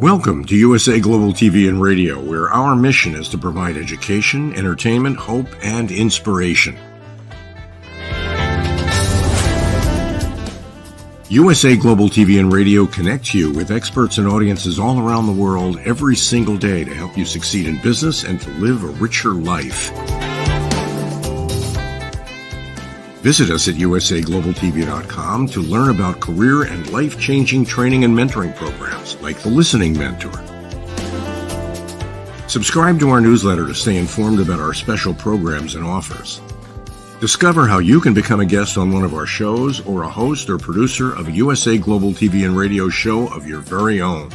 Welcome to USA Global TV and Radio, where our mission is to provide education, entertainment, hope, and inspiration. USA Global TV and Radio connects you with experts and audiences all around the world every single day to help you succeed in business and to live a richer life. Visit us at usaglobaltv.com to learn about career and life-changing training and mentoring programs like the Listening Mentor. Subscribe to our newsletter to stay informed about our special programs and offers. Discover how you can become a guest on one of our shows or a host or producer of a USA Global TV and Radio show of your very own.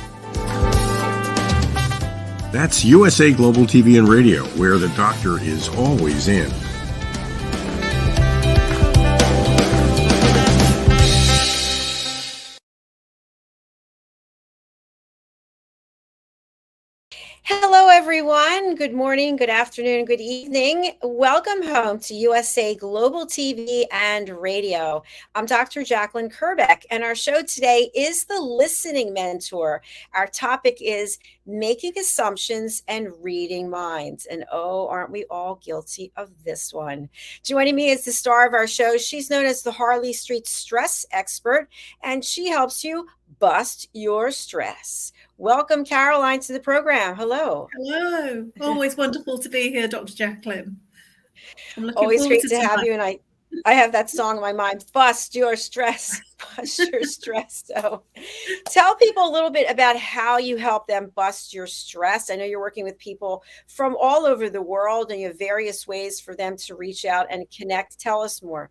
That's USA Global TV and Radio, where the doctor is always in. Hello, everyone. Good morning, good afternoon, good evening. Welcome home to USA Global TV and Radio. I'm Dr. Jacalyn Kerbeck, and our show today is the Listening Mentor. Our topic is making assumptions and reading minds. And oh, aren't we all guilty of this one? Joining me is the star of our show. She's known as the Harley Street Stress Expert, and she helps you bust your stress. Welcome, Caroline, to the program. Hello. Hello. Always wonderful to be here, Dr. Jacalyn. Always great to have you. And I have that song in my mind, Bust Your Stress. Bust Your Stress. So tell people a little bit about how you help them bust your stress. I know you're working with people from all over the world, and you have various ways for them to reach out and connect. Tell us more.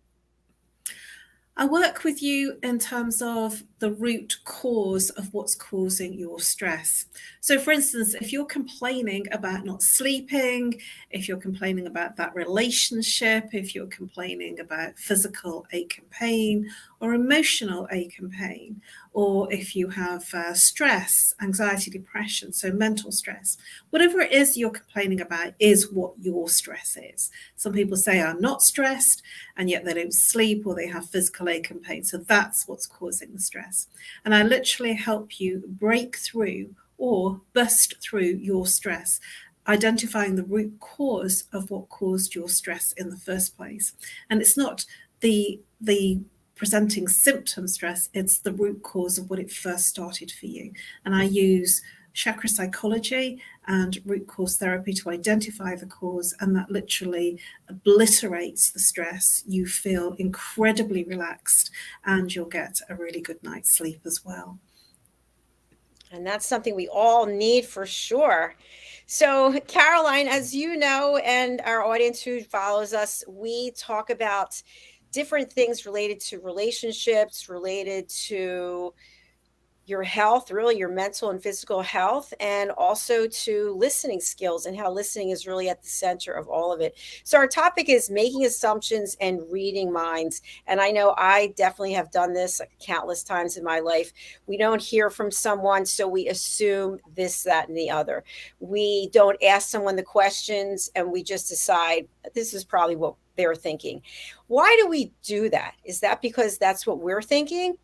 I work with you in terms of the root cause of what's causing your stress. So for instance, if you're complaining about not sleeping, if you're complaining about that relationship, if you're complaining about physical ache and pain or emotional ache and pain, or if you have stress, anxiety, depression, so mental stress, whatever it is you're complaining about is what your stress is. Some people say I'm not stressed, and yet they don't sleep or they have physical ache and pain. So that's what's causing the stress. And I literally help you break through or bust through your stress, identifying the root cause of what caused your stress in the first place. And it's not the presenting symptom stress, it's the root cause of what it first started for you. And I use chakra psychology and root cause therapy to identify the cause, and that literally obliterates the stress. You feel incredibly relaxed and you'll get a really good night's sleep as well. And that's something we all need for sure. So, Caroline, as you know, and our audience who follows us, we talk about different things related to relationships, related to your health, really your mental and physical health, and also to listening skills and how listening is really at the center of all of it. So our topic is making assumptions and reading minds. And I know I definitely have done this countless times in my life. We don't hear from someone, so we assume this, that, and the other. We don't ask someone the questions, and we just decide this is probably what they're thinking. Why do we do that? Is that because that's what we're thinking?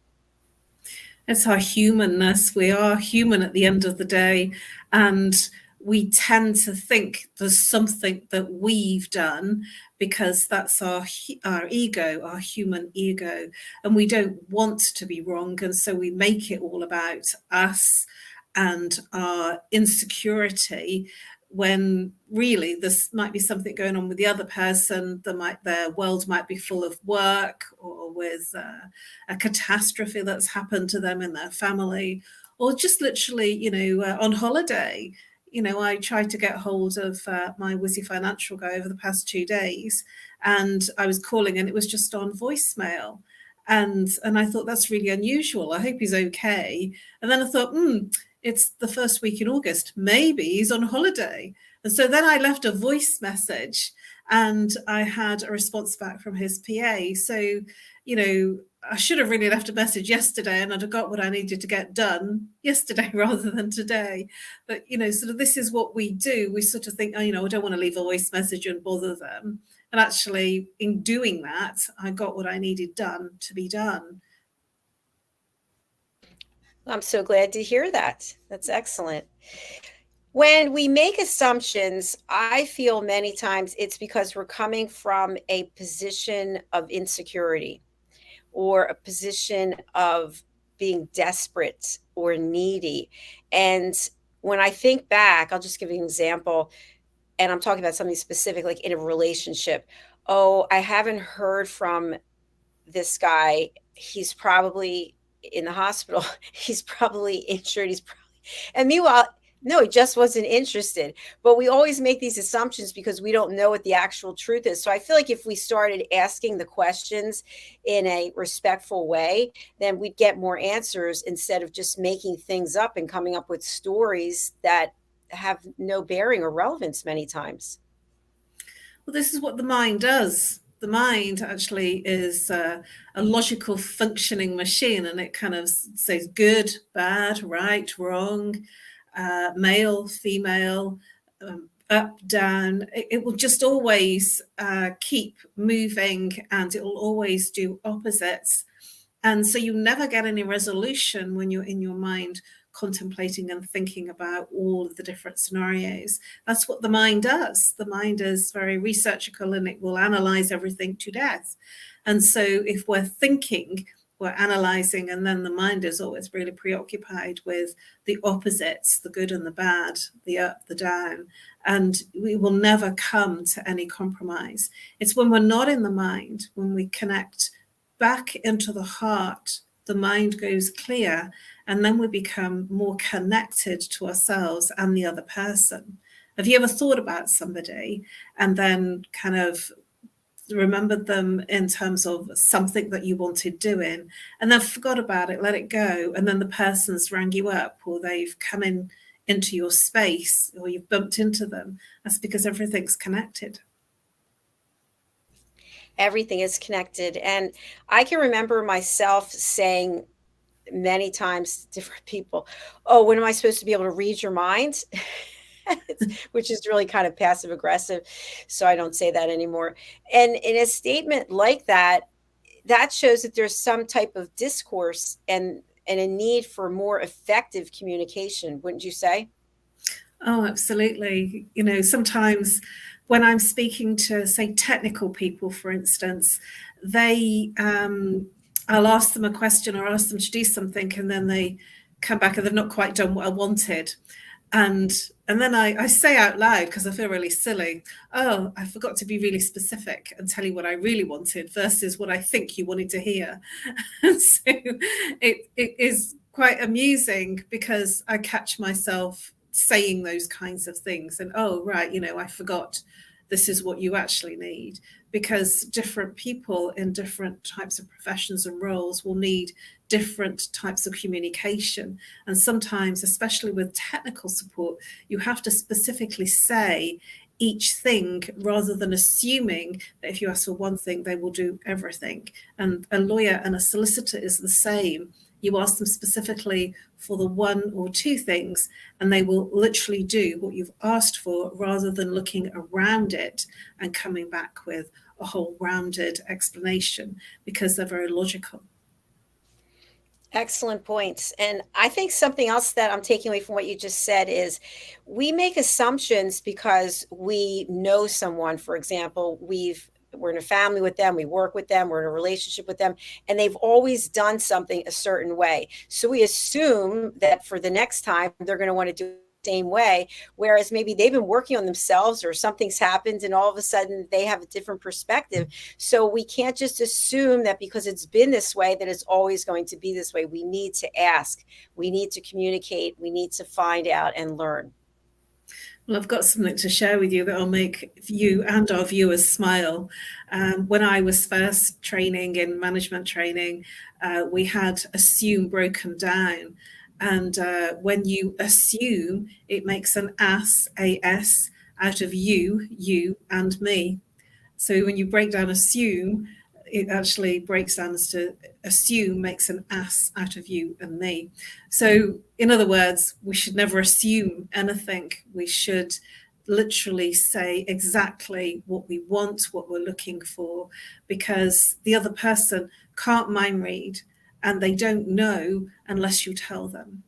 It's our humanness. We are human at the end of the day, and we tend to think there's something that we've done because that's our ego, our human ego, and we don't want to be wrong, and so we make it all about us and our insecurity, when really this might be something going on with the other person. Their world might be full of work, or with a catastrophe that's happened to them in their family, or just literally, on holiday. I tried to get hold of my Wizzy Financial guy over the past 2 days, and I was calling and it was just on voicemail. And I thought, that's really unusual. I hope he's okay. And then I thought, it's the first week in August. Maybe he's on holiday. And so then I left a voice message, and I had a response back from his PA. So, I should have really left a message yesterday, and I'd have got what I needed to get done yesterday rather than today. But, sort of this is what we do. We sort of think, I don't want to leave a voice message and bother them. And actually, in doing that, I got what I needed done to be done. I'm so glad to hear that. That's excellent. When we make assumptions, I feel many times it's because we're coming from a position of insecurity or a position of being desperate or needy. And when I think back, I'll just give you an example, and I'm talking about something specific, like in a relationship. Oh, I haven't heard from this guy. He's probably in the hospital. He's probably injured. And meanwhile, no, he just wasn't interested. But we always make these assumptions because we don't know what the actual truth is. So I feel like if we started asking the questions in a respectful way, then we'd get more answers instead of just making things up and coming up with stories that have no bearing or relevance many times. Well, this is what the mind does. The mind actually is a logical functioning machine, and it kind of says good, bad, right, wrong, male, female, up, down. It will just always keep moving, and it will always do opposites. And so you never get any resolution when you're in your mind contemplating and thinking about all of the different scenarios. That's what the mind does. The mind is very researchical, and it will analyze everything to death. And so if we're thinking, we're analyzing, and then the mind is always really preoccupied with the opposites, the good and the bad, the up, the down, and we will never come to any compromise. It's when we're not in the mind, when we connect back into the heart, the mind goes clear, and then we become more connected to ourselves and the other person. Have you ever thought about somebody and then kind of remembered them in terms of something that you wanted doing, and then forgot about it, let it go, and then the person's rang you up, or they've come into your space, or you've bumped into them? That's because everything's connected. Everything is connected. And I can remember myself saying many times to different people, oh, when am I supposed to be able to read your mind? Which is really kind of passive aggressive. So I don't say that anymore. And in a statement like that, that shows that there's some type of discourse and a need for more effective communication, wouldn't you say? Oh, absolutely. You know, sometimes when I'm speaking to, say, technical people, for instance, they, I'll ask them a question or ask them to do something, and then they come back and they've not quite done what I wanted. And then I say out loud, because I feel really silly, oh, I forgot to be really specific and tell you what I really wanted versus what I think you wanted to hear. And so it is quite amusing, because I catch myself saying those kinds of things, and oh, right, you know, I forgot this is what you actually need, because different people in different types of professions and roles will need different types of communication. And sometimes, especially with technical support, you have to specifically say each thing rather than assuming that if you ask for one thing, they will do everything. And a lawyer and a solicitor is the same. You ask them specifically for the one or two things, and they will literally do what you've asked for rather than looking around it and coming back with a whole rounded explanation, because they're very logical. Excellent points. And I think something else that I'm taking away from what you just said is we make assumptions because we know someone. For example, we're in a family with them, we work with them, we're in a relationship with them, and they've always done something a certain way. So we assume that for the next time they're going to want to do same way, whereas maybe they've been working on themselves or something's happened and all of a sudden they have a different perspective. So we can't just assume that because it's been this way that it's always going to be this way. We need to ask, we need to communicate, we need to find out and learn. Well, I've got something to share with you that will make you and our viewers smile. When I was first training in management training, we had assume broken down. And when you assume, it makes an as, A-S, out of you, and me. So when you break down assume, it actually breaks down as to assume makes an ass out of you and me. So in other words, we should never assume anything. We should literally say exactly what we want, what we're looking for, because the other person can't mind read. and they don't know unless you tell them.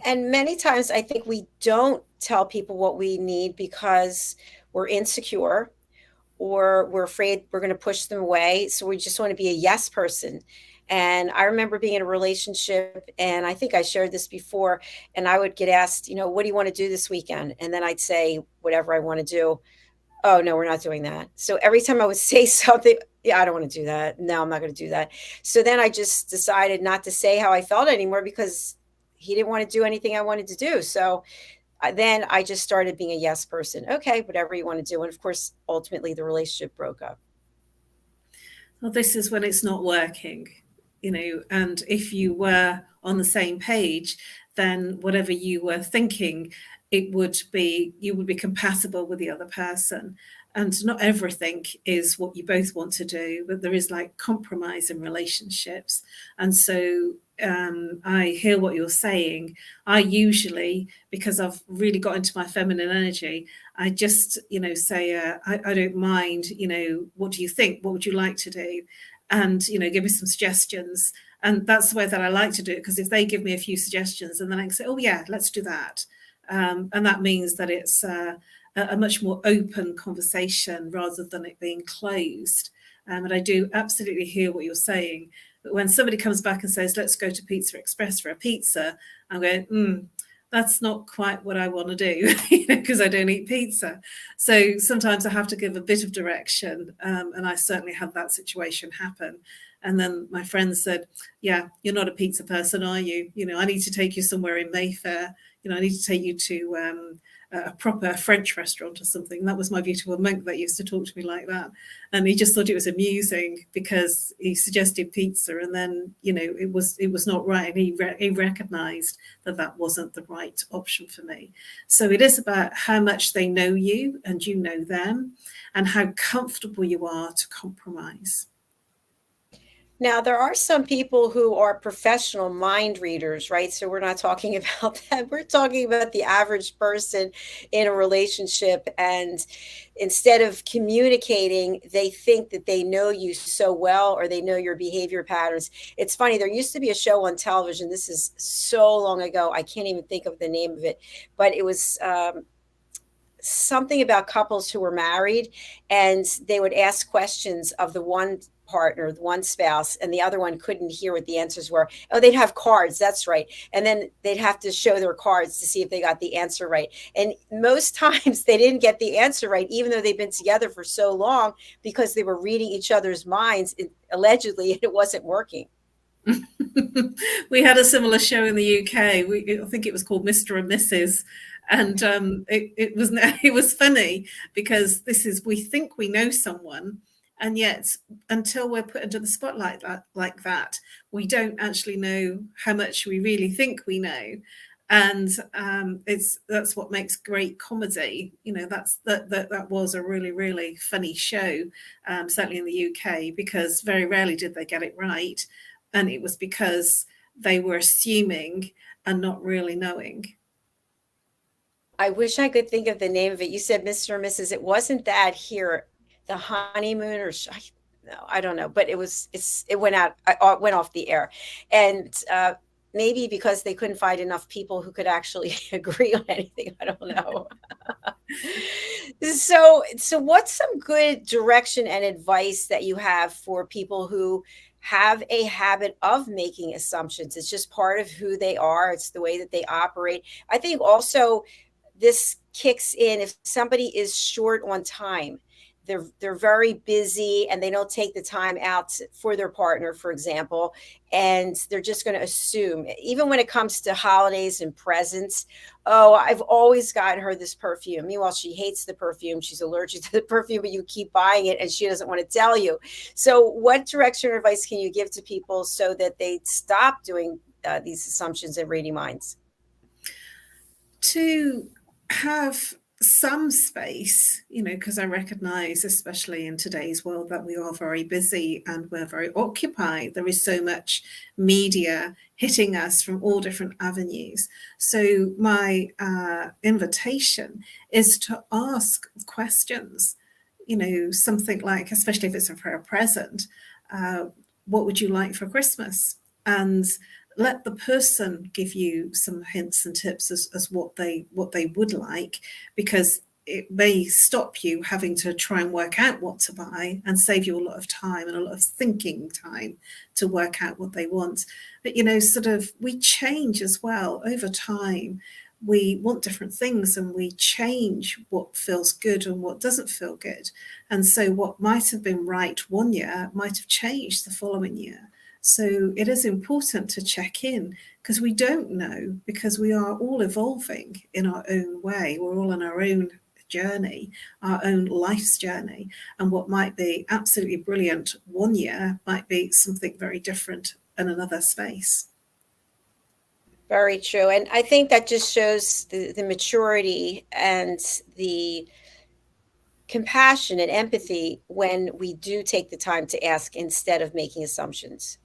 And many times I think we don't tell people what we need because we're insecure or we're afraid we're going to push them away. So we just want to be a yes person. And I remember being in a relationship, and I think I shared this before, and I would get asked, what do you want to do this weekend? And then I'd say, whatever I want to do. Oh, no, we're not doing that. So every time I would say something, yeah, I don't want to do that. No, I'm not going to do that. So then I just decided not to say how I felt anymore because he didn't want to do anything I wanted to do. So then I just started being a yes person. Okay, whatever you want to do. And of course, ultimately the relationship broke up. Well, this is when it's not working, and if you were on the same page, then whatever you were thinking, you would be compatible with the other person. And not everything is what you both want to do, but there is like compromise in relationships. And so I hear what you're saying. I usually, because I've really got into my feminine energy, I just, say, I don't mind, what do you think? What would you like to do? And, give me some suggestions. And that's the way that I like to do it, because if they give me a few suggestions and then I can say, oh, yeah, let's do that. And that means that it's a much more open conversation rather than it being closed. And I do absolutely hear what you're saying. But when somebody comes back and says, let's go to Pizza Express for a pizza, I'm going, that's not quite what I want to do, because I don't eat pizza. So sometimes I have to give a bit of direction. And I certainly had that situation happen. And then my friend said, yeah, you're not a pizza person, are you? I need to take you somewhere in Mayfair. I need to take you to a proper French restaurant or something. That was my beautiful monk that used to talk to me like that. And he just thought it was amusing because he suggested pizza, and then, it was not right. And he recognized that wasn't the right option for me. So it is about how much they know you and you know them, and how comfortable you are to compromise. Now, there are some people who are professional mind readers, right? So we're not talking about that. We're talking about the average person in a relationship. And instead of communicating, they think that they know you so well, or they know your behavior patterns. It's funny. There used to be a show on television. This is so long ago. I can't even think of the name of it, but it was something about couples who were married, and they would ask questions of the one partner, the one spouse, and the other one couldn't hear what the answers were. Oh, they'd have cards. That's right. And then they'd have to show their cards to see if they got the answer right. And most times they didn't get the answer right, even though they've been together for so long, because they were reading each other's minds, allegedly, and it wasn't working. We had a similar show in the UK. I think it was called Mr. and Mrs. And it was funny, because we think we know someone, and yet until we're put into the spotlight like that, we don't actually know how much we really think we know. And that's what makes great comedy. That was a really, really funny show, certainly in the UK, because very rarely did they get it right. And it was because they were assuming and not really knowing. I wish I could think of the name of it. You said Mr. and Mrs. It wasn't that here, the honeymoon, or no, I don't know, but it went off the air. And maybe because they couldn't find enough people who could actually agree on anything. I don't know. So what's some good direction and advice that you have for people who have a habit of making assumptions? It's just part of who they are. It's the way that they operate. I think also this kicks in if somebody is short on time. They're very busy and they don't take the time out for their partner, for example, and they're just going to assume, even when it comes to holidays and presents. Oh, I've always gotten her this perfume. Meanwhile, she hates the perfume. She's allergic to the perfume, but you keep buying it and she doesn't want to tell you. So what direction or advice can you give to people so that they stop doing these assumptions and reading minds? To have some space, because I recognize, especially in today's world, that we are very busy and we're very occupied. There is so much media hitting us from all different avenues. So my invitation is to ask questions, something like, especially if it's for a present, what would you like for Christmas? And let the person give you some hints and tips as what they would like, because it may stop you having to try and work out what to buy and save you a lot of time and a lot of thinking time to work out what they want. But, you know, sort of we change as well over time. We want different things and we change what feels good and what doesn't feel good. And so what might have been right one year might have changed the following year. So it is important to check in, because we don't know, because we are all evolving in our own way. We're all on our own journey, our own life's journey. And what might be absolutely brilliant one year might be something very different in another space. Very true. And I think that just shows the maturity and the compassion and empathy when we do take the time to ask instead of making assumptions.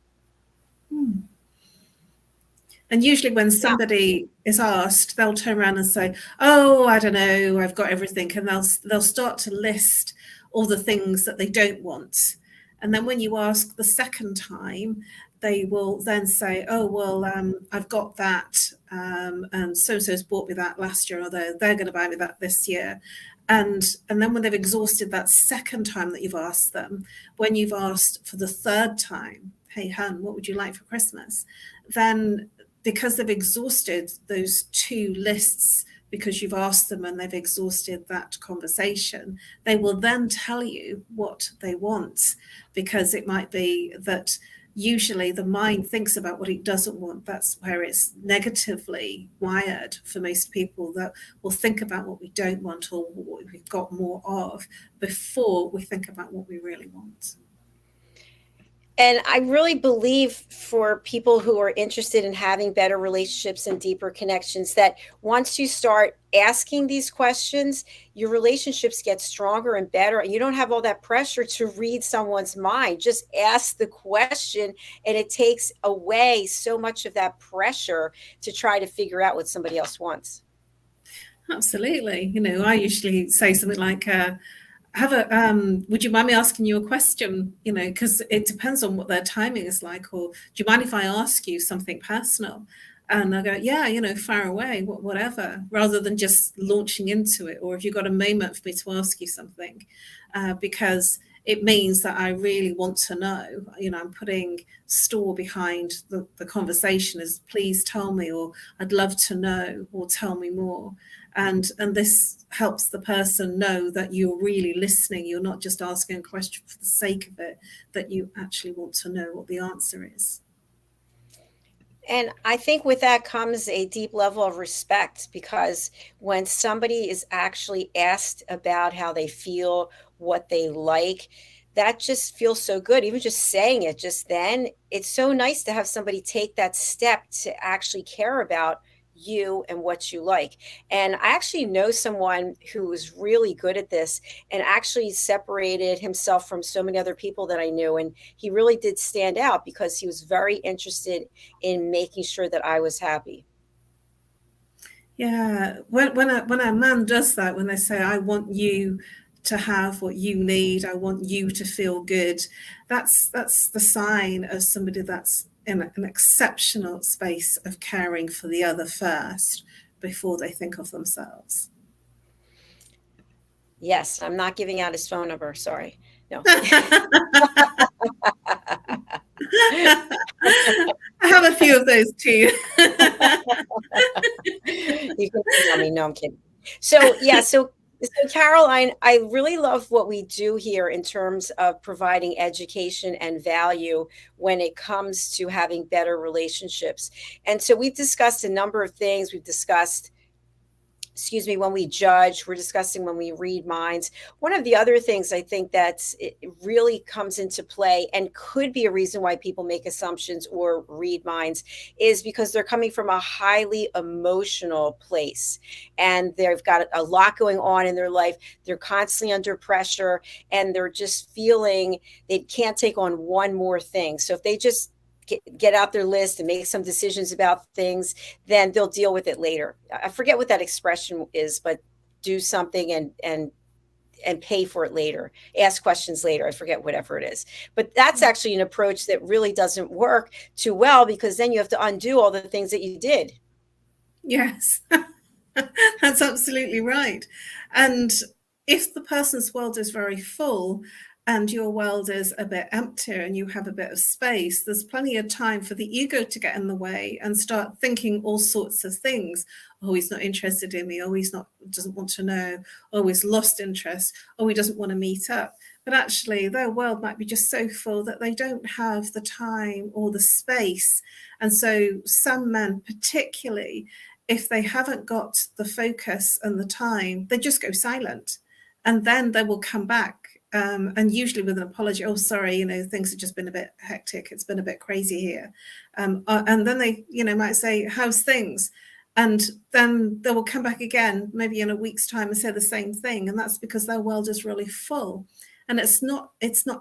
And usually when somebody is asked, they'll turn around and say, oh, I don't know, I've got everything. And they'll start to list all the things that they don't want. And then when you ask the second time, they will then say, oh, well, I've got that. And so-and-so's bought me that last year, although they're going to buy me that this year. And then when they've exhausted that second time that you've asked them, when you've asked for the third time, hey, hun, what would you like for Christmas? Then because they've exhausted those two lists, because you've asked them and they've exhausted that conversation, they will then tell you what they want, because it might be that usually the mind thinks about what it doesn't want. That's where it's negatively wired for most people, that we'll think about what we don't want or what we've got more of before we think about what we really want. And I really believe for people who are interested in having better relationships and deeper connections, that once you start asking these questions, your relationships get stronger and better. And you don't have all that pressure to read someone's mind. Just ask the question, and it takes away so much of that pressure to try to figure out what somebody else wants. Absolutely. You know, I usually say something like, would you mind me asking you a question? You know, because it depends on what their timing is like. Or do you mind if I ask you something personal? And I go, yeah, you know, far away, whatever, rather than just launching into it. Or if you've got a moment for me to ask you something, because it means that I really want to know. You know, I'm putting store behind the conversation as please tell me, or I'd love to know, or tell me more. And this helps the person know that you're really listening. You're not just asking a question for the sake of it, that you actually want to know what the answer is. And I think with that comes a deep level of respect, because when somebody is actually asked about how they feel, what they like, that just feels so good. Even just saying it just then, it's so nice to have somebody take that step to actually care about you and what you like. And I actually know someone who was really good at this and actually separated himself from so many other people that I knew. And he really did stand out because he was very interested in making sure that I was happy. Yeah, when a man does that, when they say, I want you to have what you need, I want you to feel good, that's the sign of somebody that's in an exceptional space of caring for the other first before they think of themselves. Yes, I'm not giving out his phone number. Sorry. No. I have a few of those too. You can tell me. No, I'm kidding. So, yeah. So Caroline, I really love what we do here in terms of providing education and value when it comes to having better relationships. And so we've discussed a number of things. We've discussed, when we judge, we're discussing when we read minds. One of the other things I think that it really comes into play and could be a reason why people make assumptions or read minds is because they're coming from a highly emotional place and they've got a lot going on in their life. They're constantly under pressure and they're just feeling they can't take on one more thing. So if they just get out their list and make some decisions about things, then they'll deal with it later. I forget what that expression is, but do something and and pay for it later, ask questions later. I forget whatever it is. But that's actually an approach that really doesn't work too well, because then you have to undo all the things that you did. Yes, that's absolutely right. And if the person's world is very full and your world is a bit emptier and you have a bit of space, there's plenty of time for the ego to get in the way and start thinking all sorts of things. Oh, he's not interested in me. Oh, doesn't want to know. Oh, he's lost interest. Oh, he doesn't want to meet up. But actually, their world might be just so full that they don't have the time or the space. And so some men particularly, if they haven't got the focus and the time, they just go silent. And then they will come back, and usually with an apology. Oh, sorry, things have just been a bit hectic. It's been a bit crazy here. And then they, might say, how's things? And then they will come back again, maybe in a week's time, and say the same thing. And that's because their world is really full. And it's not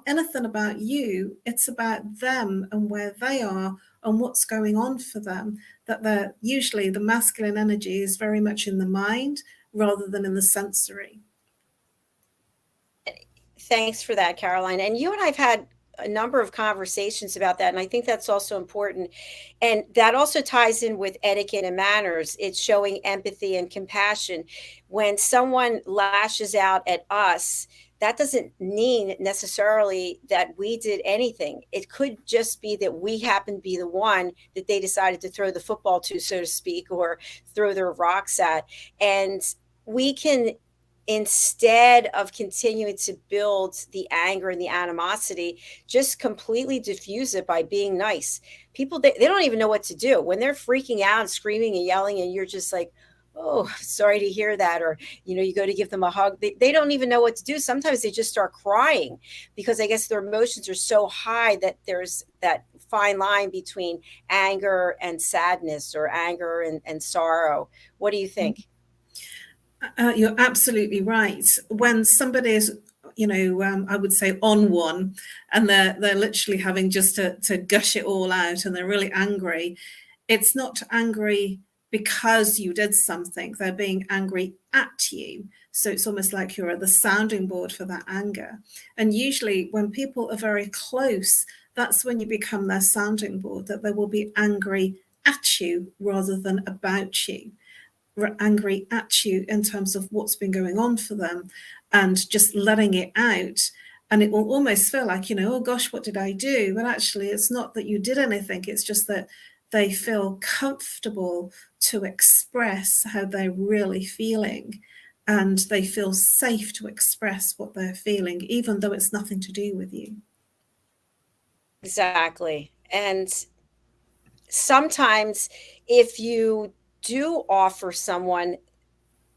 anything about you. It's about them and where they are and what's going on for them. That they're usually, the masculine energy is very much in the mind rather than in the sensory. Thanks for that, Caroline. And you and I've had a number of conversations about that. And I think that's also important. And that also ties in with etiquette and manners. It's showing empathy and compassion. When someone lashes out at us, that doesn't mean necessarily that we did anything. It could just be that we happen to be the one that they decided to throw the football to, so to speak, or throw their rocks at. And we can, instead of continuing to build the anger and the animosity, just completely diffuse it by being nice. People, they don't even know what to do when they're freaking out and screaming and yelling, and you're just like, oh, sorry to hear that. Or, you go to give them a hug. They don't even know what to do. Sometimes they just start crying because I guess their emotions are so high that there's that fine line between anger and sadness, or anger and sorrow. What do you think? You're absolutely right. When somebody is, I would say on one, and they're literally having just to gush it all out, and they're really angry, it's not angry because you did something. They're being angry at you. So it's almost like you're at the sounding board for that anger. And usually when people are very close, that's when you become their sounding board, that they will be angry at you rather than about you. Angry at you in terms of what's been going on for them, and just letting it out. And it will almost feel like, oh gosh, what did I do? But actually it's not that you did anything. It's just that they feel comfortable to express how they're really feeling, and they feel safe to express what they're feeling, even though it's nothing to do with you. Exactly. And sometimes if you do offer someone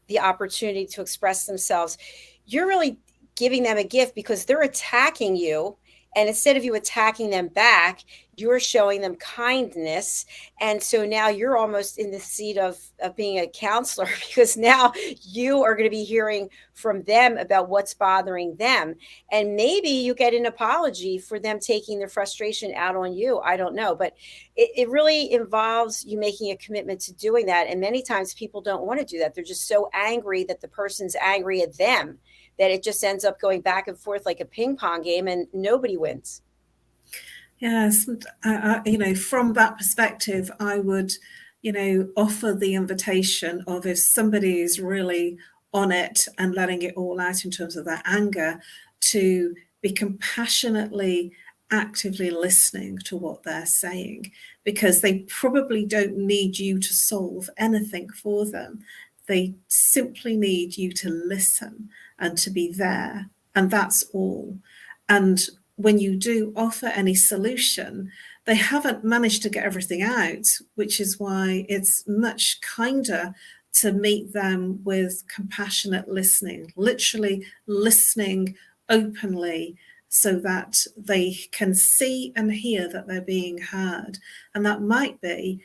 the opportunity to express themselves, you're really giving them a gift, because they're attacking you. And instead of you attacking them back, you're showing them kindness. And so now you're almost in the seat of being a counselor, because now you are going to be hearing from them about what's bothering them. And maybe you get an apology for them taking their frustration out on you. I don't know. But it really involves you making a commitment to doing that. And many times people don't want to do that. They're just so angry that the person's angry at them, that it just ends up going back and forth like a ping pong game, and nobody wins. Yes, from that perspective, I would, offer the invitation of, if somebody is really on it and letting it all out in terms of their anger, to be compassionately, actively listening to what they're saying, because they probably don't need you to solve anything for them. They simply need you to listen and to be there. And that's all. And when you do offer any solution, they haven't managed to get everything out, which is why it's much kinder to meet them with compassionate listening, literally listening openly, so that they can see and hear that they're being heard. And that might be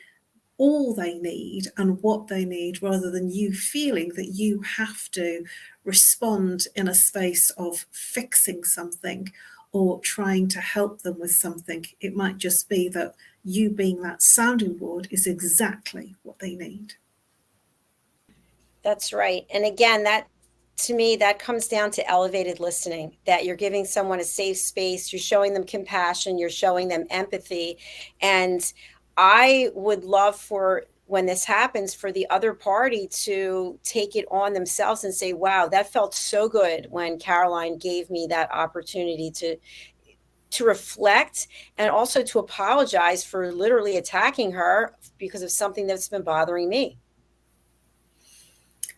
all they need and what they need, rather than you feeling that you have to respond in a space of fixing something or trying to help them with something. It might just be that you being that sounding board is exactly what they need. That's right. And again, that to me, that comes down to elevated listening, that you're giving someone a safe space, you're showing them compassion, you're showing them empathy. And I would love for when this happens for the other party to take it on themselves and say, wow, that felt so good when Caroline gave me that opportunity to reflect and also to apologize for literally attacking her because of something that's been bothering me.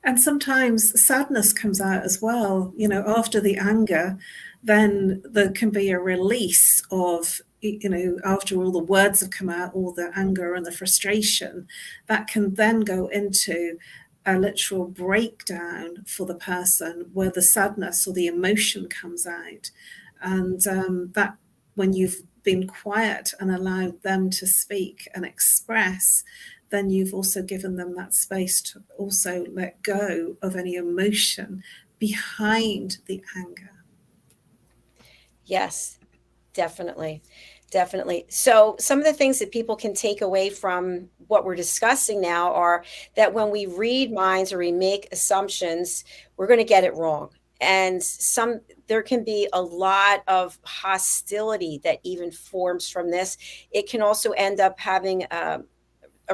And sometimes sadness comes out as well, after the anger, then there can be a release of, after all the words have come out, all the anger and the frustration, that can then go into a literal breakdown for the person where the sadness or the emotion comes out. And that when you've been quiet and allowed them to speak and express, then you've also given them that space to also let go of any emotion behind the anger. Yes, definitely. Definitely. So some of the things that people can take away from what we're discussing now are that when we read minds or we make assumptions, we're going to get it wrong. And there can be a lot of hostility that even forms from this. It can also end up having a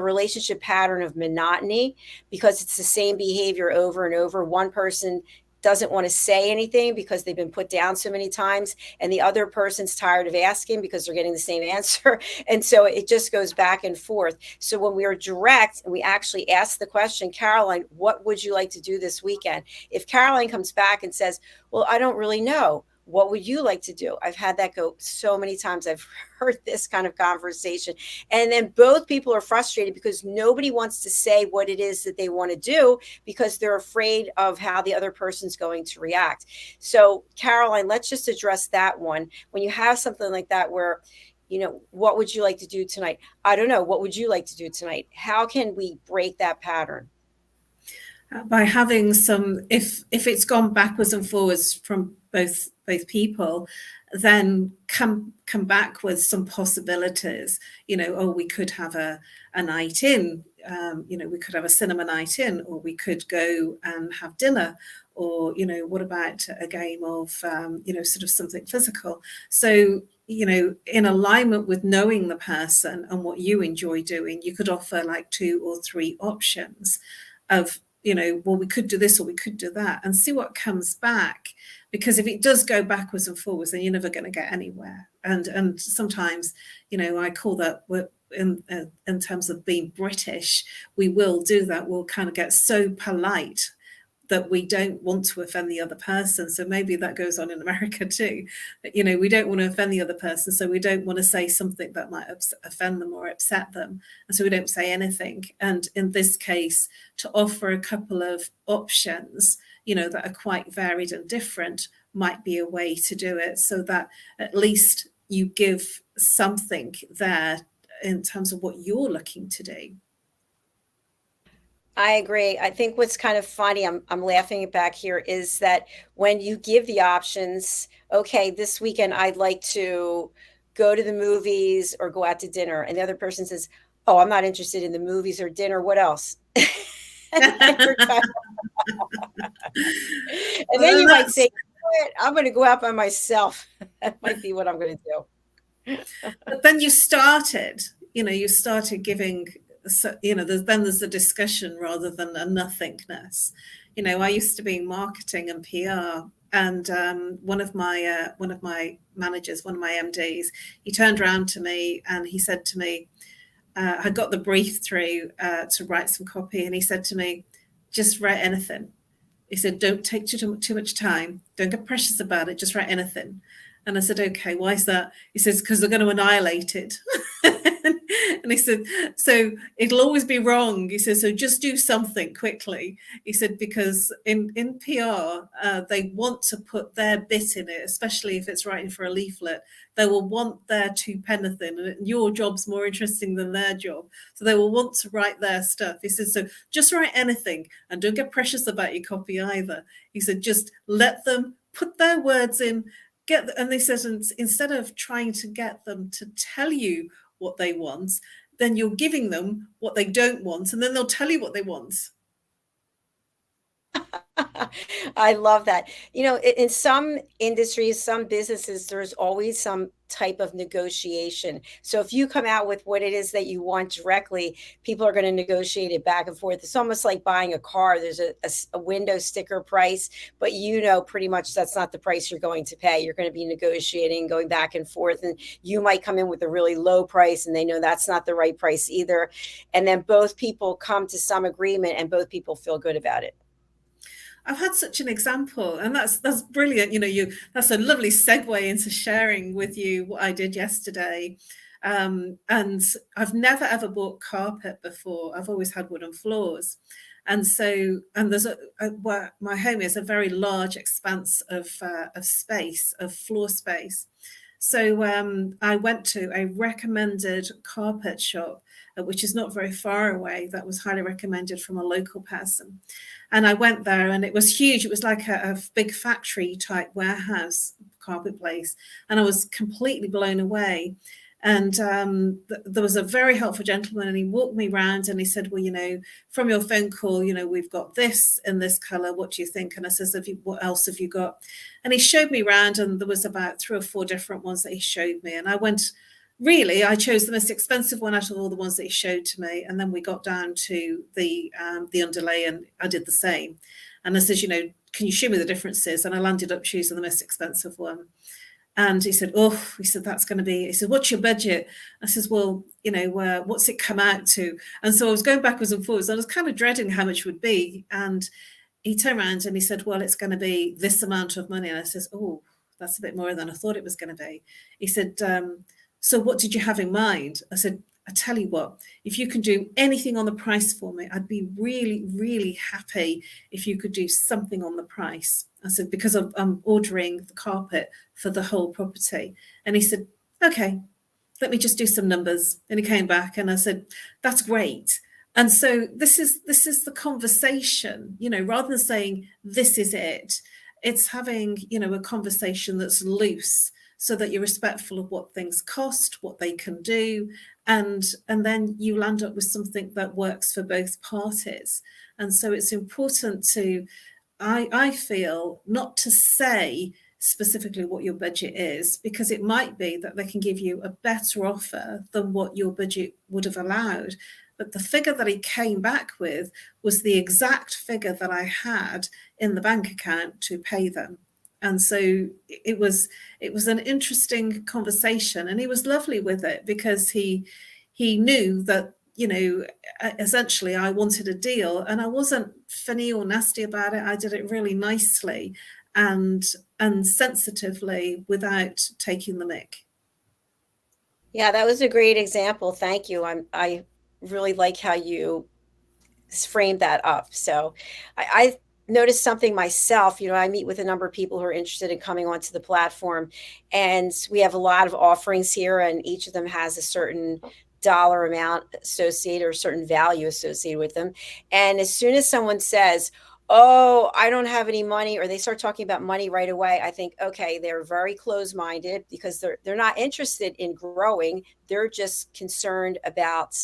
relationship pattern of monotony because it's the same behavior over and over. One person doesn't want to say anything because they've been put down so many times, and the other person's tired of asking because they're getting the same answer. And so it just goes back and forth. So when we are direct and we actually ask the question, Caroline, what would you like to do this weekend? If Caroline comes back and says, well, I don't really know, what would you like to do? I've had that go so many times. I've heard this kind of conversation. And then both people are frustrated because nobody wants to say what it is that they want to do because they're afraid of how the other person's going to react. So, Caroline, let's just address that one. When you have something like that where, what would you like to do tonight? I don't know. What would you like to do tonight? How can we break that pattern? By having some, if it's gone backwards and forwards from both people, then come back with some possibilities. We could have a night in, we could have a cinema night in, or we could go and have dinner, or what about a game of sort of something physical. So in alignment with knowing the person and what you enjoy doing, you could offer like 2 or 3 options of, well, we could do this or we could do that, and see what comes back. Because if it does go backwards and forwards, then you're never going to get anywhere. And sometimes, I call that, in terms of being British, we will do that. We'll kind of get so polite that we don't want to offend the other person. So maybe that goes on in America too. We don't want to offend the other person, so we don't want to say something that might offend them or upset them, and so we don't say anything. And in this case, to offer a couple of options, that are quite varied and different, might be a way to do it, so that at least you give something there in terms of what you're looking to do. I agree. I think what's kind of funny, I'm laughing it back here, is that when you give the options, okay, this weekend I'd like to go to the movies or go out to dinner, and the other person says, oh, I'm not interested in the movies or dinner. What else? And then you might say, I'm going to go out by myself. That might be what I'm going to do. But then you started giving, there's a discussion rather than a nothingness. I used to be in marketing and PR, and one of my managers, one of my MDs, he turned around to me and he said to me, I got the brief through to write some copy, and he said to me, just write anything. He said, don't take too much time. Don't get precious about it. Just write anything. And I said, okay, why is that? He says, because they're going to annihilate it. And he said, so it'll always be wrong. He says, so just do something quickly. He said, because in PR, they want to put their bit in it, especially if it's writing for a leaflet. They will want their 2 penneth in, and your job's more interesting than their job. So they will want to write their stuff. He said, so just write anything, and don't get precious about your copy either. He said, just let them put their words in, and they said, instead of trying to get them to tell you what they want, then you're giving them what they don't want, and then they'll tell you what they want. I love that. You know, in some industries, some businesses, there's always some type of negotiation. So if you come out with what it is that you want directly, people are going to negotiate it back and forth. It's almost like buying a car. There's a window sticker price, but you know pretty much that's not the price you're going to pay. You're going to be negotiating, going back and forth, and you might come in with a really low price, and they know that's not the right price either. And then both people come to some agreement, and both people feel good about it. I've had such an example, and that's brilliant. You know, that's a lovely segue into sharing with you what I did yesterday. And I've never ever bought carpet before. I've always had wooden floors, and there's where my home is a very large expanse of space, of floor space. So I went to a recommended carpet shop, which is not very far away. That was highly recommended from a local person. And I went there, and it was huge. It was like a big factory type warehouse carpet place. And I was completely blown away. And there was a very helpful gentleman, and he walked me around, and he said, well, you know, from your phone call, you know, we've got this in this color. What do you think? And I says, what else have you got? And he showed me around, and there was about 3 or 4 different ones that he showed me. And I chose the most expensive one out of all the ones that he showed to me. And then we got down to the underlay, and I did the same. And I says, you know, can you show me the differences? And I landed up choosing the most expensive one. And he said, that's going to be, he said, what's your budget? I says, well, you know, what's it come out to? And so I was going backwards and forwards. I was kind of dreading how much it would be. And he turned around and he said, well, it's going to be this amount of money. And I says, oh, that's a bit more than I thought it was going to be. He said, so what did you have in mind? I said, I tell you what, if you can do anything on the price for me, I'd be really, really happy if you could do something on the price. I said, because I'm ordering the carpet for the whole property. And he said, okay, let me just do some numbers. And he came back, and I said, that's great. And so this is the conversation, you know, rather than saying this is it, it's having, you know, a conversation that's loose, so that you're respectful of what things cost, what they can do, and then you land up with something that works for both parties. And so it's important to, I feel, not to say specifically what your budget is, because it might be that they can give you a better offer than what your budget would have allowed. But the figure that he came back with was the exact figure that I had in the bank account to pay them. And so it was an interesting conversation, and he was lovely with it, because he knew that, you know, essentially I wanted a deal, and I wasn't funny or nasty about it. I did it really nicely and sensitively without taking the mick. Yeah, that was a great example. Thank you. I really like how you framed that up. So I noticed something myself. You know, I meet with a number of people who are interested in coming onto the platform, and we have a lot of offerings here, and each of them has a certain dollar amount associated or certain value associated with them. And as soon as someone says, oh, I don't have any money, or they start talking about money right away, I think, okay, they're very closed-minded, because they're not interested in growing. They're just concerned about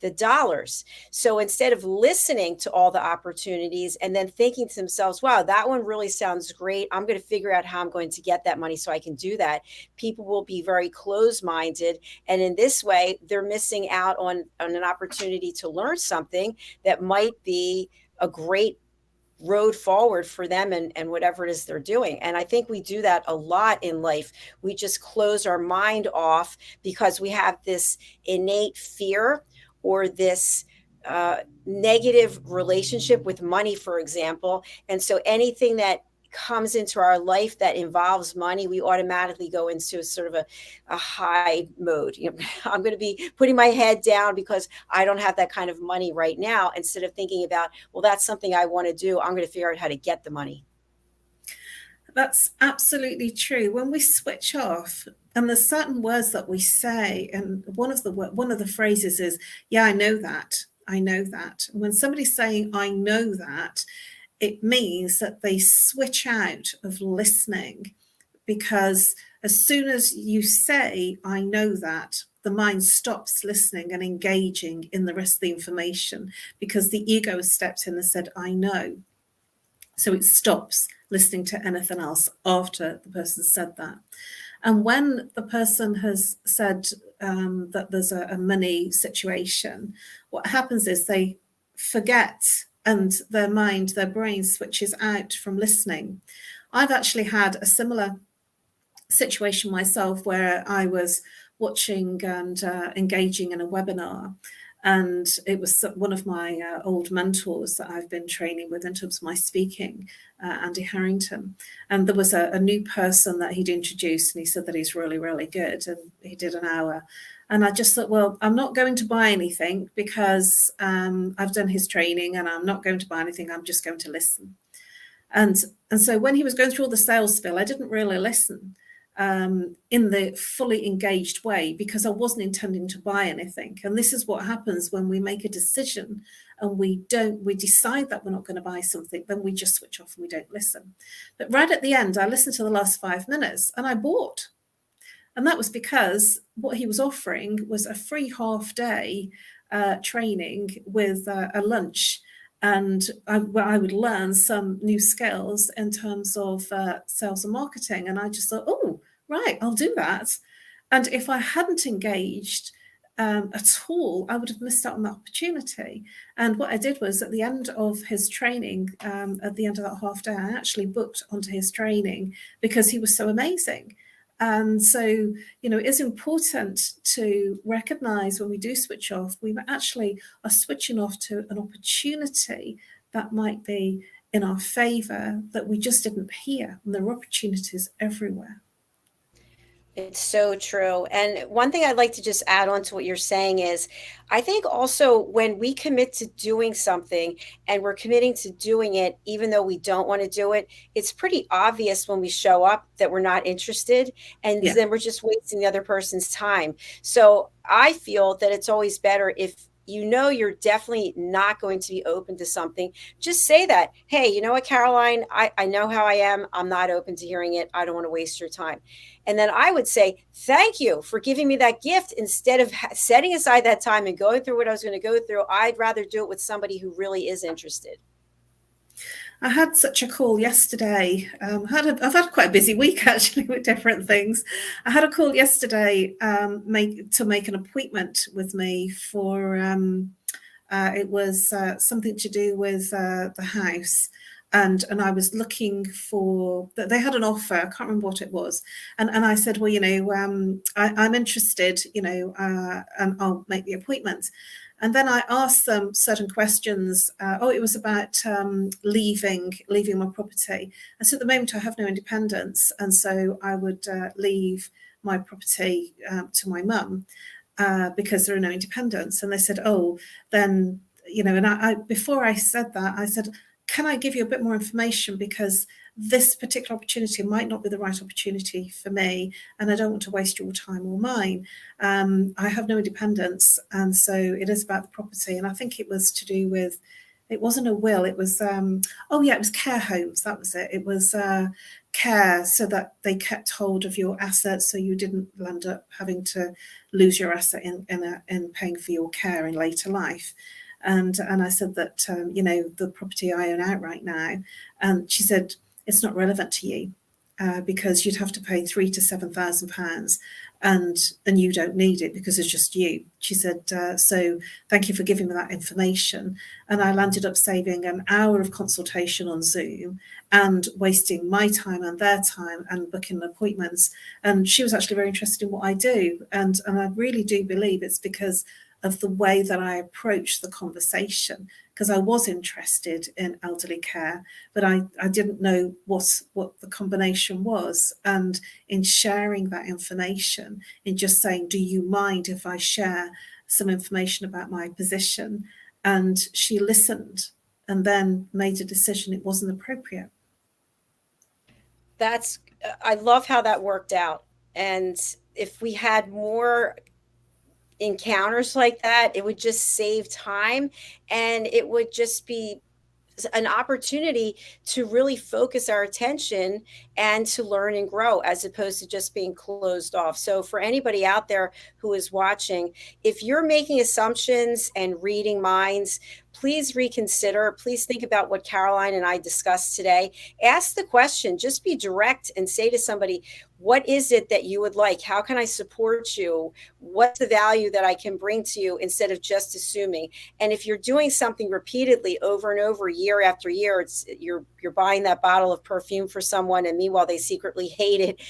the dollars. So instead of listening to all the opportunities and then thinking to themselves, wow, that one really sounds great, I'm going to figure out how I'm going to get that money so I can do that, people will be very closed-minded. And in this way, they're missing out on an opportunity to learn something that might be a great road forward for them and whatever it is they're doing. And I think we do that a lot in life. We just close our mind off because we have this innate fear or this negative relationship with money, for example. And so anything that comes into our life that involves money, we automatically go into sort of a high mode. You know, I'm going to be putting my head down because I don't have that kind of money right now, instead of thinking about, well, that's something I want to do. I'm going to figure out how to get the money. That's absolutely true. When we switch off, and there's certain words that we say, and one of the phrases is, yeah, I know that. I know that. And when somebody's saying, I know that, it means that they switch out of listening, because as soon as you say, I know that, the mind stops listening and engaging in the rest of the information, because the ego has stepped in and said, I know. So it stops listening to anything else after the person said that. And when the person has said that there's a money situation, what happens is they forget, and their mind, their brain switches out from listening. I've actually had a similar situation myself where I was watching and engaging in a webinar, and it was one of my old mentors that I've been training with in terms of my speaking, Andy Harrington. And there was a new person that he'd introduced, and he said that he's really, really good. And he did an hour. And I just thought, well, I'm not going to buy anything because I've done his training, and I'm not going to buy anything. I'm just going to listen. And so when he was going through all the sales spiel, I didn't really listen in the fully engaged way, because I wasn't intending to buy anything. And this is what happens when we make a decision and we decide that we're not going to buy something, then we just switch off and we don't listen. But right at the end, I listened to the last 5 minutes and I bought. And that was because what he was offering was a free half-day training with a lunch. And I would learn some new skills in terms of sales and marketing. And I just thought, oh, right, I'll do that. And if I hadn't engaged at all, I would have missed out on that opportunity. And what I did was, at the end of his training, at the end of that half day, I actually booked onto his training because he was so amazing. And so, you know, it is important to recognize when we do switch off, we actually are switching off to an opportunity that might be in our favor that we just didn't hear. And there are opportunities everywhere. It's so true. And one thing I'd like to just add on to what you're saying is, I think also when we commit to doing something and we're committing to doing it, even though we don't want to do it, it's pretty obvious when we show up that we're not interested. And then we're just wasting the other person's time. So I feel that it's always better if you know you're definitely not going to be open to something, just say that. Hey, you know what, Caroline, I know how I am. I'm not open to hearing it. I don't want to waste your time. And then I would say, thank you for giving me that gift. Instead of setting aside that time and going through what I was going to go through, I'd rather do it with somebody who really is interested. I had such a call yesterday. I've had quite a busy week actually with different things. I had a call yesterday to make an appointment with me for it was something to do with the house. And I was looking for, they had an offer, I can't remember what it was. And I said, well, you know, I'm interested, you know, and I'll make the appointment. And then I asked them certain questions. It was about leaving my property. And so at the moment I have no independence. And so I would leave my property to my mum because there are no independents. And they said, oh, then, you know, and I before I said that, I said, can I give you a bit more information, because this particular opportunity might not be the right opportunity for me, and I don't want to waste your time or mine. I have no independence, and so it is about the property. And I think it was to do with, it wasn't a will, it was, it was care homes, that was it. It was care, so that they kept hold of your assets, so you didn't end up having to lose your asset in paying for your care in later life. And I said that, you know, the property I own outright now. And she said, it's not relevant to you because you'd have to pay £3,000 to £7,000 and you don't need it because it's just you. She said, so thank you for giving me that information. And I landed up saving an hour of consultation on Zoom and wasting my time and their time and booking appointments. And she was actually very interested in what I do. And I really do believe it's because of the way that I approached the conversation, because I was interested in elderly care, but I didn't know what the combination was. And in sharing that information, in just saying, do you mind if I share some information about my position? And she listened and then made a decision it wasn't appropriate. I love how that worked out. And if we had more encounters like that, it would just save time, and it would just be an opportunity to really focus our attention and to learn and grow, as opposed to just being closed off. So for anybody out there who is watching, if you're making assumptions and reading minds, please reconsider. Please think about what Caroline and I discussed today. Ask the question, just be direct and say to somebody, what is it that you would like? How can I support you? What's the value that I can bring to you, instead of just assuming? And if you're doing something repeatedly over and over, year after year, you're buying that bottle of perfume for someone and meanwhile they secretly hate it.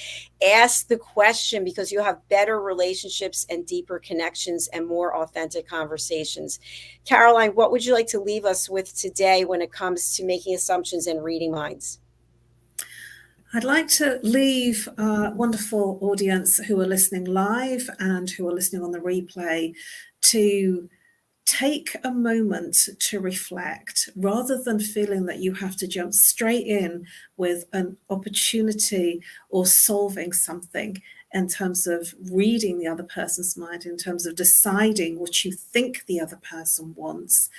Ask the question, because you'll have better relationships and deeper connections and more authentic conversations. Caroline, what would you like to leave us with today when it comes to making assumptions and reading minds? I'd like to leave our wonderful audience who are listening live and who are listening on the replay to take a moment to reflect, rather than feeling that you have to jump straight in with an opportunity or solving something in terms of reading the other person's mind, in terms of deciding what you think the other person wants.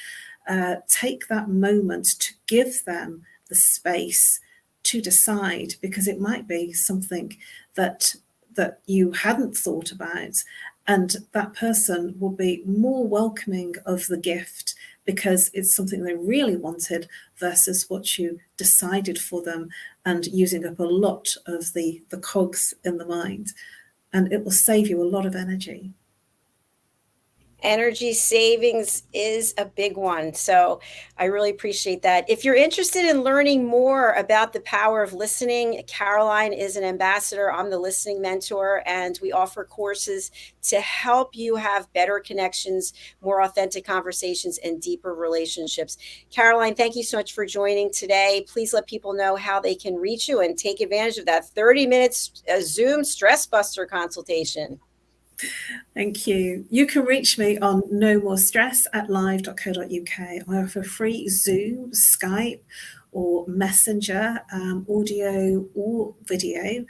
Take that moment to give them the space to decide, because it might be something that you hadn't thought about, and that person will be more welcoming of the gift because it's something they really wanted versus what you decided for them, and using up a lot of the cogs in the mind. And it will save you a lot of energy. Energy savings is a big one. So I really appreciate that. If you're interested in learning more about the power of listening, Caroline is an ambassador. I'm the listening mentor, and we offer courses to help you have better connections, more authentic conversations, and deeper relationships. Caroline, thank you so much for joining today. Please let people know how they can reach you and take advantage of that 30 minutes Zoom Stress Buster consultation. Thank you. You can reach me on nomorestress at live.co.uk. I offer free Zoom, Skype, or Messenger, audio or video,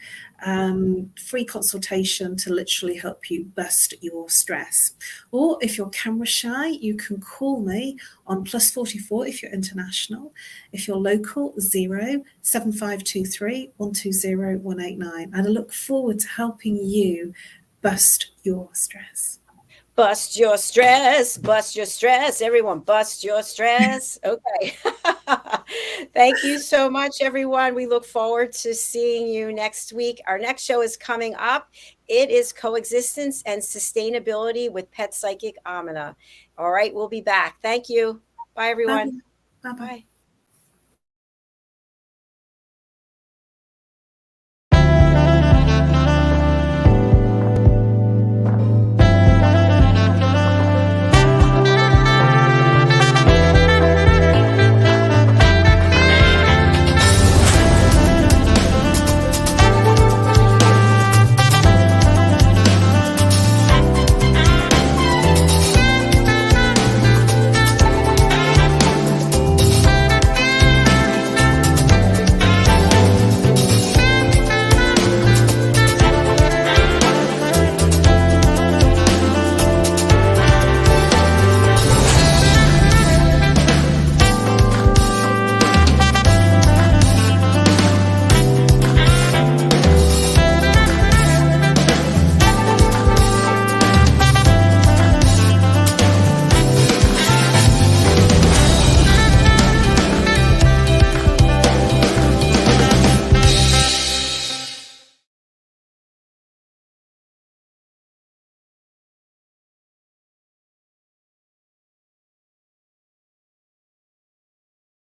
free consultation to literally help you bust your stress. Or if you're camera shy, you can call me on +44 if you're international. If you're local, 07523 120 189. And I look forward to helping you bust your stress. Bust your stress, bust your stress. Everyone, bust your stress. Okay. Thank you so much, everyone. We look forward to seeing you next week. Our next show is coming up. It is Coexistence and Sustainability with Pet Psychic Amina. All right, we'll be back. Thank you. Bye, everyone. Bye-bye. Bye.